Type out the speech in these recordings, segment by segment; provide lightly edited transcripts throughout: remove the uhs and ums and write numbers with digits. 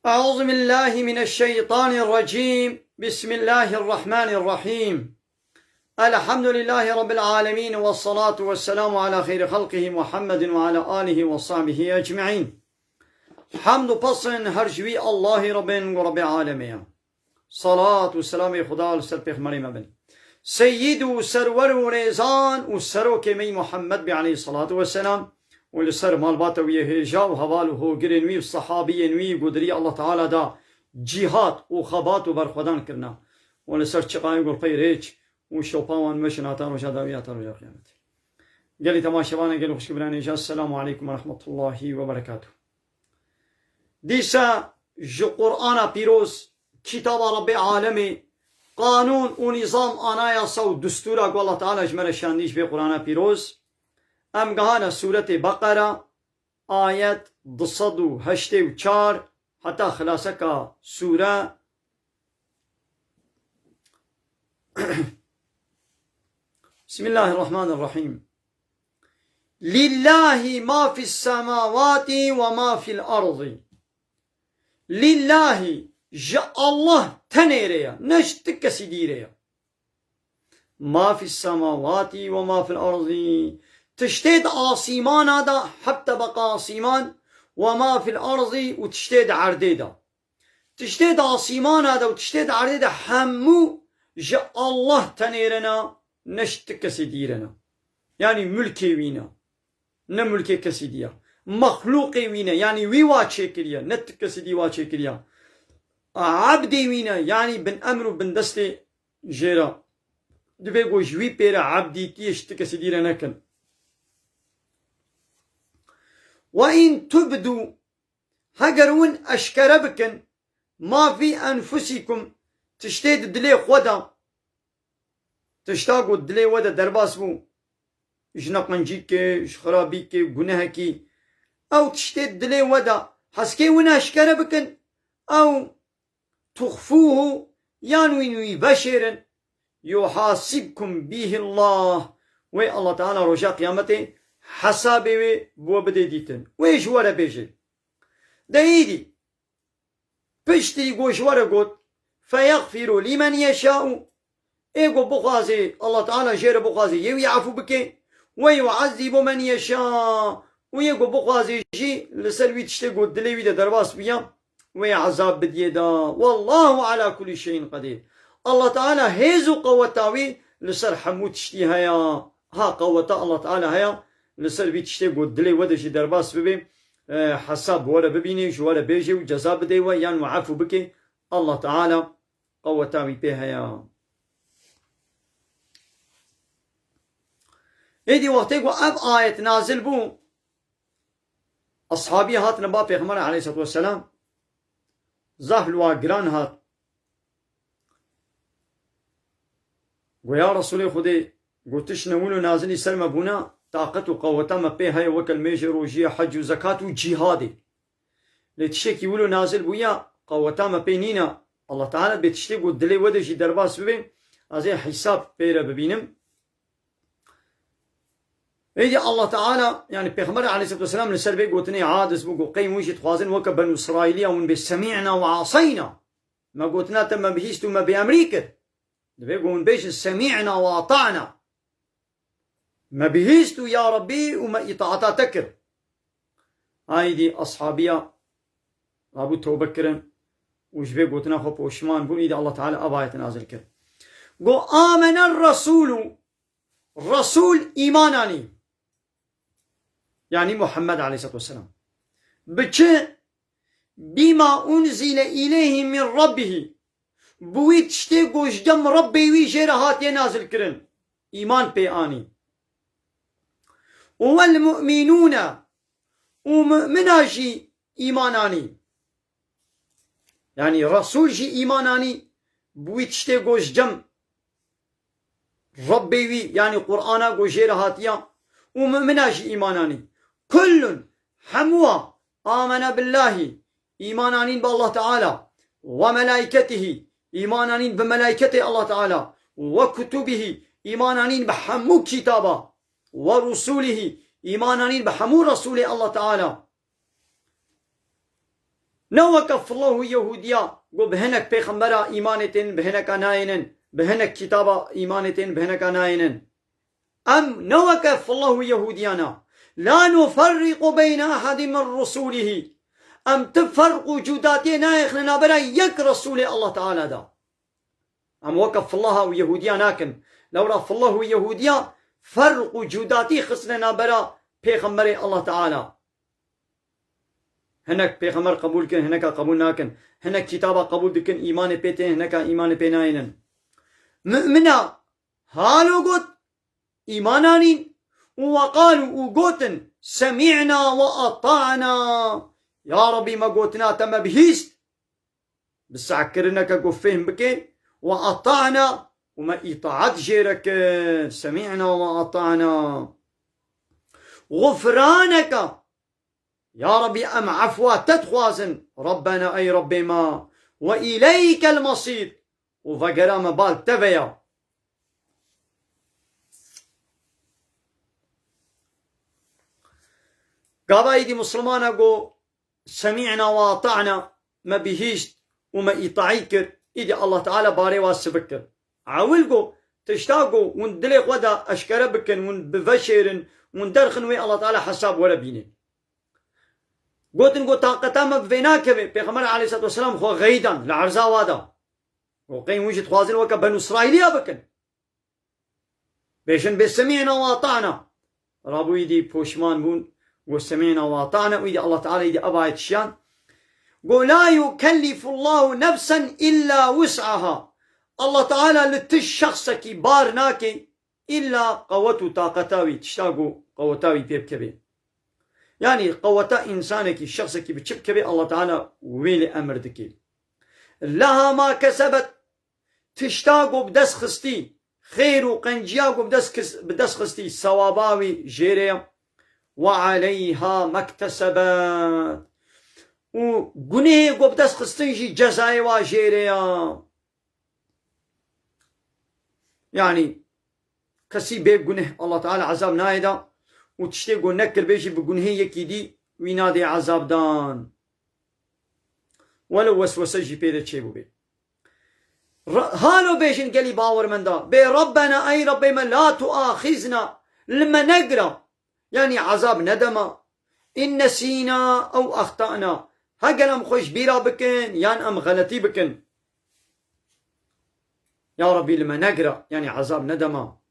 أعوذ بالله من الشيطان الرجيم. بسم الله الرحمن الرحيم. الحمد لله رب العالمين، والصلاة والسلام على خير خلقه محمد وعلى آله وصحبه أجمعين. حمد پسن هرجوی الله رب و عالمين. صلاة والسلام خدا لسر پیغمبر ما بن سيد و سرور و ريزان و سرو كمي محمد عليه الصلاة والسلام ولسر مالبات ويه هجا و حوال و هوگرن وی و صحابی وی قدری الله تعالی دا جهاد و خبات و برخودان کرنا ولسر چقای گل پیریچ و شوپاوان مشناتان و جداویاتان و قیامت. قال تماشاوانا قال خوش كبراني جا السلام عليكم ورحمة الله وبركاته. ديسا جو قرآن بيروز كتاب رب عالمي قانون و نظام آنايا صو دستورا قول الله تعالى جمال شانديش بي قرآن بيروز ام قهانا سورة بقرة آيات ضصدو هشتي و چار حتى خلاصك سورة بسم الله الرحمن الرحيم. لله ما في السماوات وما في الأرض. لله جاء الله تنيريا نشتك سديريا ما في السماوات وما في الأرض تشتيد آسيمان هذا حتى بقى آسيمان وما في الأرض وتشتيد عرديدا تشتيد آسيمان هذا وتشتيد عرديدا حمو جاء الله تنيرنا نشتك سديرنا يعني ملكي وينا نملكي كسيديا مخلوقي وينا يعني وي واتشي كريا نتك سدي واتشي كريا عبدي وينا يعني بن أمر بن دستي جيرا دبيقو جوي بيرا عبدي تيشتك سديرا نكن. وإن تبدوا هجرون أشكر بكن ما في أنفسكم تشتيد دلي خدا تشتاقوا دلي ودا درباس بو جنقنجيك خرابيك جناهكي أو تشتيد دلي ودا حسكي ونا أشكر بكن أو تخفوه يانوي بشرا يحاسبكم به الله وي الله تعالى رجاء قيامته حسابي بو بديتن ويش ورا بيجي دايدي بشتري قوش ورا قد فيغفر لمن يشاء ايقو بخازي الله تعالى جير بخازي يعفو بك ويعذب من يشاء ويقو بخازي جي لسلوي تشتغو دليوي دا درباس بيا ويعذاب بديدا والله على كل شيء قدير. الله تعالى هيزو قوتاوي لسر حمو تشتيها يا ها قوتا الله تعالى هيا لسر بي تشتغو دلي ودجي درباس ببي حساب ولا ببيني جوالا بيجي وجزاب ديوا يان وعفو بك الله تعالى قوتاوي بيها يا ايدي وقتيقو اب آية نازل بو اصحابي هات نبا پیغمبر عليه الصلاة والسلام زهل واقران هات ويا رسول خدي قلتش نولو نازلي سلم بونا طاقت و قوتا ما بي هاي وكل ميجر وجيه حج وزكاة وجهادي لتشيكي ولو نازل بويا قوتا ما بي نينا الله تعالى بتشتي قد دلي ودجي درباس ببين ازي حساب بيرا ببينم ايدي الله تعالى يعني بيغمر عليه الصلاة والسلام لسر بي قوتني عادس بقو قيم ويشي تخوازن وكا بنو اسرائيلية ومن بسمعنا وعصينا ما قوتنا تم بهيستو ما بأمريكا دبي قوم بيش سمعنا وأطعنا ما بهيستو يا ربي وما إطاعتا تكر. هايدي أصحابيا أبو توبكرن وجبي قوتنا خب وشمان بون إيدي الله تعالى أباية نازل كر قو آمن الرسول رسول إيماناني يعني محمد عليه الصلاة والسلام بچه بما أنزل إليه من ربه بويت شتي قوش دم ربي وي جيرهات ينازل كرن إيمان بياني والمؤمنون ومؤمناجي إيماناني يعني رسول جي إيماناني بويت شتي قوش دم ربي وي يعني قرآن قوش جيرهات يا ومؤمناجي إيماناني كل حموا آمن بالله إيمانانين بالله تعالى وملائكته إيمانانين بملائكته الله تعالى وكتبه إيمانانين بحمو كتابه ورسوله إيمانانين بحمو رسول الله تعالى نوكف الله يهوديا قو بهنك بيخمبرا إيمانتين بهنك ناينن بهنك كتابة إيمانتين بهنك ناينن أم نوكف الله يهوديانا لا نفرق بين أحد من رسوله أم تفرق وجوداتنا يخلنا برا يك رسول الله تعالى دا أم وكف الله ويهوديا ناكن لو رف الله ويهوديا فرق وجوداتي خسرنا برا بيغمبر الله تعالى هناك بيغمبر قبول كن هناك قبول ناكن هناك كتابة قبول دكن إيمان بيتين هناك إيمان بيناينن مؤمنا هالو قد إيمانانين وقالوا وقوتن سمعنا وأطعنا يا ربي ما قوتنا تم بهيست بس عكرنك قفهم بكي وأطعنا وما إطاعت جيرك سمعنا وأطعنا غفرانك يا ربي أم عفوا تتخوازن ربنا أي ربي ما وإليك المصير وفقرا مبال تبيا قابايدي مسلمانا قو سمعنا وأطعنا ما بهيشت وما إطاعيكر إيدي الله تعالى باري واسبكر عاولقو تشتاقو وندلق ودا أشكر بكن ونبفشرن وندرخن وي الله تعالى حساب ولا بينين قوتن قو طاقتا ما بفيناك بيغمر عليه الصلاة والسلام خو غيدا لعرزا وادا وقين وجد خوازن وكا بنو إسرائيليا بكن بيشن بسمعنا وأطعنا رابو يدي بوشمان بون وسمعنا وأطعنا ويدي الله تعالى يدي أبا يتشان قول لا يكلف الله نفسا إلا وسعها الله تعالى لتش شخصك بارناكي إلا قوته طاقتاوي تشتاقو قوتاوي بيبكبي يعني قوتا إنسانك شخصك بتشبكبي الله تعالى ويلي أمردك لها ما كسبت تشتاقو بدس خستي خير وقنجياقو بدس خستي سواباوي جيريا وعليها ما اكتسبت وقنيه قو بدس خستنجي جزاي واجيريا يعني كسي بيب قنيه الله تعالى عذاب نايدا وتشتيقو نكر بيجي بقنيه يكيدي وينادي عذاب دان ولو وسوسه جي بيدا تشيبو بي هالو بيجن قلي باور من دا بي ربنا أي ربي ما لا تؤاخذنا لما نقرأ يعني عذاب ندمة إن نسينا أو أخطأنا هقل أم خوش بيرا بكن يان أم غلطي بكن يا ربي لما نقرأ يعني عذاب ندمة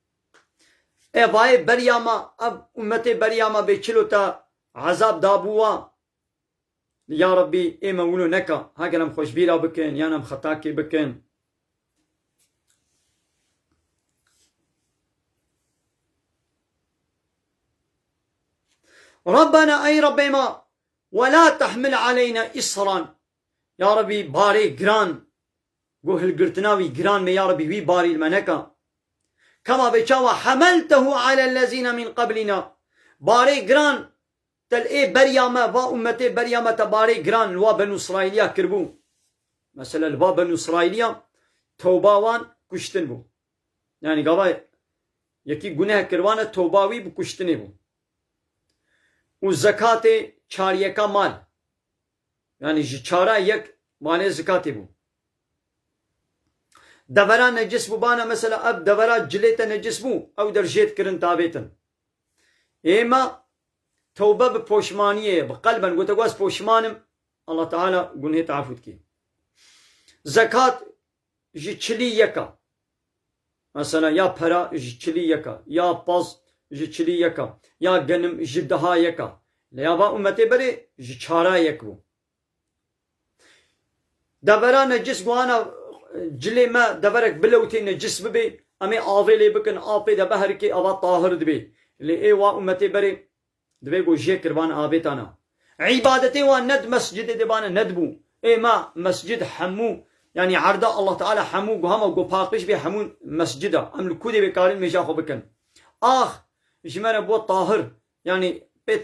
اي باي برياما اب امتي برياما بيچلو تا عذاب دابوا يا ربي اي مولو نكا هقل أم خوش بيرا بكن يان أم خطاكي بكن ربنا أي ربي ما ولا تحمل علينا إصرا يا ربي باري جران قوه القرتناوي جران يا ربي وي باري المنكا كما بيشاوى حملته على الذين من قبلنا باري جران تل ايه برياما با امتي برياما تباري جران الوا بنو اسرائيليا كربو مثلا الوا بنو اسرائيليا توباوان كشتن بو يعني قابا يكي گناه كروانا توباوي بكشتني بو والزكاة چاريكا مال يعني چارا يك مال زكاة بو دورا نجس بو بانا مثلا اب دورا جليتا نجس بو او درجيت كرن تابيتن ايما توبة بپوشمانية بقلبا وتقواس پوشمانم الله تعالى قنه تعفود كي زكاة جي چلي يكا مثلا يا پرا جي چلي يكا يا پاز جي چلي يكا يا گنم جي دها يكا ليابا امتي بري جي چارا يكو دورا نجس بوانا جلي ما دبرك بلوتي نجس ببي امي آويلي بكن آبي دبهركي أبا طاهر دبي اللي اي وا امتي بري دبي قو جي كربان آبيتانا عبادتي وان ند مسجد دبانا ندبو اي ما مسجد حمو يعني عرضا الله تعالى حمو قو هما قو باقش بي حمو مسجدا ام لكودي بكارين ميشاخو بكن آخ جمانا بو طاهر يعني بي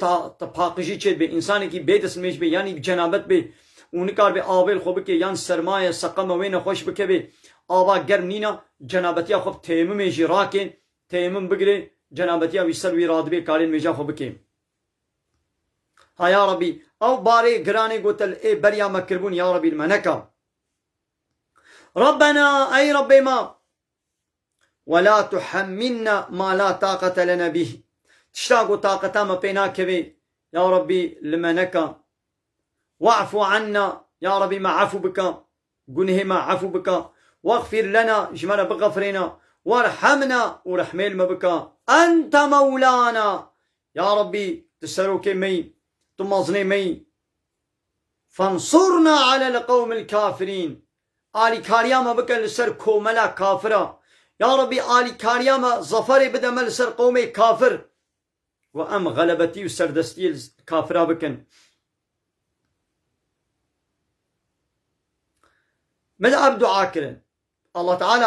باقشي چيد بي انساني كي بيدس ميش بي يعني بجنابت بي اونکار به آبل خوب که یان سرمایه سقم وین خوش بکبه آبا گرم نینا جنابتیا خوب تیمم میجی راکن تیمم بگیره جنابتیا ویسر وی راد به کارین میجا خوب که ها يا ربي أو باري قراني قلت بريا مكربون يا ربي المنكا ربنا أي ربي ما ولا تحملنا ما لا طاقة لنا به تشتاقوا طاقة ما بيناك بي يا ربي لمنكا واعفو عنا يا ربي ما عفو بك قنه ما عفو بك واغفر لنا جمال بغفرنا وارحمنا ورحميل ما بك أنت مولانا يا ربي تسروك مي تمازني مي فانصرنا على القوم الكافرين آلي كارياما بك لسر كوملا كافرة يا ربي آلي كارياما ظفري بدم لسر قومي كافر وأم غلبتي وسردستي الكافرة بكن من أب دعا كرن الله تعالى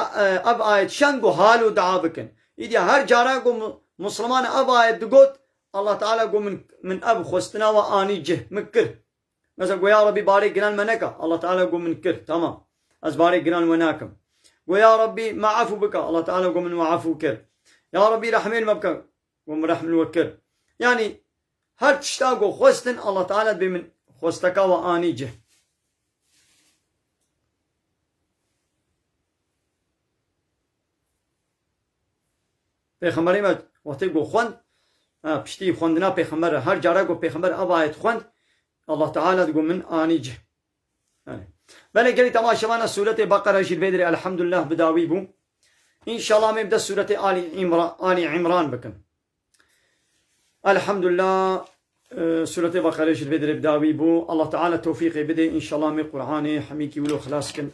أب آيت شنگو حالو دعا بكن إذا هر جارا قو مسلمان أب آيت دقوت الله تعالى قو من أب خوستنا وآني جه مكر مثلا قو يا ربي باري قران منكا الله تعالى قو من كر تمام أز باري قران وناكم قو يا ربي ما عفو بك الله تعالى قو من وعفو كر يا ربي رحمين مبكا قو من رحم الوكر يعني هر تشتاقو خوستن الله تعالى بمن خوستكا وآني جه پیغمبری ما وقتی گو خوند پشتی خوندنا پیغمبر هر جاره گو پیغمبر آبایت خوند الله تعالی گو من آنی جه بله گلی تماشاوانا سورة بقره جل بدر الحمد لله بداوی بو ان شاء الله مبدا سورة آل عمران بكم الحمد لله سورة بقره جل بدر بداوی بو الله تعالى توفيق بده ان شاء الله من قرآن حميكي ولو خلاص كن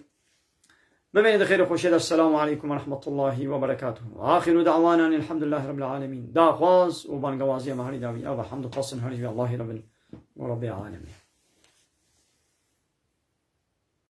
بمين خير خوشيد السلام عليكم ورحمة الله وبركاته وآخر دعوانا الحمد لله رب العالمين دا خواز وبانقوازي مهاري داوي أبا حمد قصن هاري الله رب العالمين